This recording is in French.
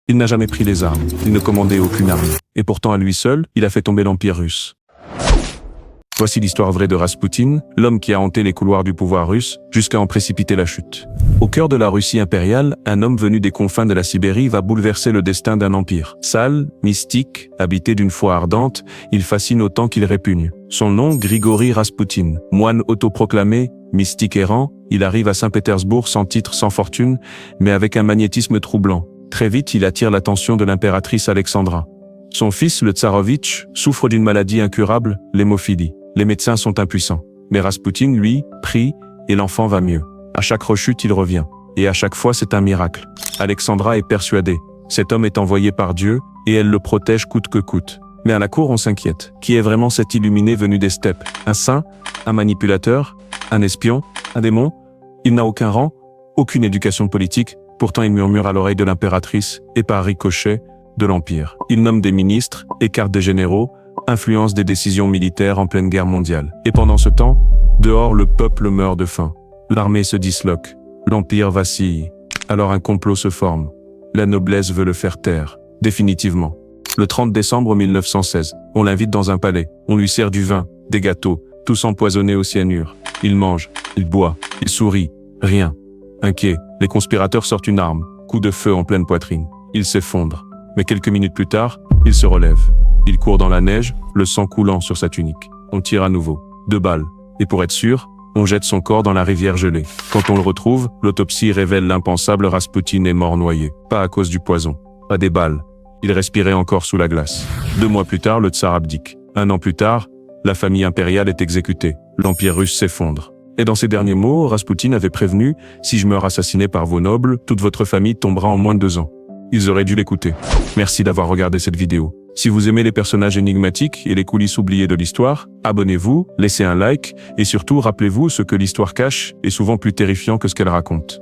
Il n'a jamais pris les armes, il ne commandait aucune armée. Et pourtant à lui seul, il a fait tomber l'Empire russe. Voici l'histoire vraie de Raspoutine, l'homme qui a hanté les couloirs du pouvoir russe jusqu'à en précipiter la chute. Au cœur de la Russie impériale, un homme venu des confins de la Sibérie va bouleverser le destin d'un empire. Sale, mystique, habité d'une foi ardente, il fascine autant qu'il répugne. Son nom, Grigori Raspoutine. Moine autoproclamé, mystique errant, il arrive à Saint-Pétersbourg sans titre, sans fortune, mais avec un magnétisme troublant. Très vite, il attire l'attention de l'impératrice Alexandra. Son fils, le Tsarovitch, souffre d'une maladie incurable, l'hémophilie. Les médecins sont impuissants. Mais Raspoutine, lui, prie, et l'enfant va mieux. À chaque rechute, il revient. Et à chaque fois, c'est un miracle. Alexandra est persuadée. Cet homme est envoyé par Dieu, et elle le protège coûte que coûte. Mais à la cour, on s'inquiète. Qui est vraiment cet illuminé venu des steppes? Un saint? Un manipulateur? Un espion? Un démon? Il n'a aucun rang, aucune éducation politique, pourtant il murmure à l'oreille de l'impératrice, et par ricochet, de l'Empire. Il nomme des ministres, écarte des généraux, influence des décisions militaires en pleine guerre mondiale. Et pendant ce temps, dehors le peuple meurt de faim. L'armée se disloque, l'Empire vacille. Alors un complot se forme. La noblesse veut le faire taire, définitivement. Le 30 décembre 1916, on l'invite dans un palais. On lui sert du vin, des gâteaux, tous empoisonnés au cyanure. Il mange, il boit, il sourit, rien. Inquiet, les conspirateurs sortent une arme, coup de feu en pleine poitrine. Il s'effondre. Mais quelques minutes plus tard, il se relève. Il court dans la neige, le sang coulant sur sa tunique. On tire à nouveau. 2 balles. Et pour être sûr, on jette son corps dans la rivière gelée. Quand on le retrouve, l'autopsie révèle l'impensable, Raspoutine est mort noyé. Pas à cause du poison, pas des balles. Il respirait encore sous la glace. 2 mois plus tard, le tsar abdique. 1 an plus tard, la famille impériale est exécutée. L'Empire russe s'effondre. Et dans ses derniers mots, Raspoutine avait prévenu « Si je meurs assassiné par vos nobles, toute votre famille tombera en moins de 2 ans ». Ils auraient dû l'écouter. Merci d'avoir regardé cette vidéo. Si vous aimez les personnages énigmatiques et les coulisses oubliées de l'histoire, abonnez-vous, laissez un like, et surtout rappelez-vous ce que l'histoire cache est souvent plus terrifiant que ce qu'elle raconte.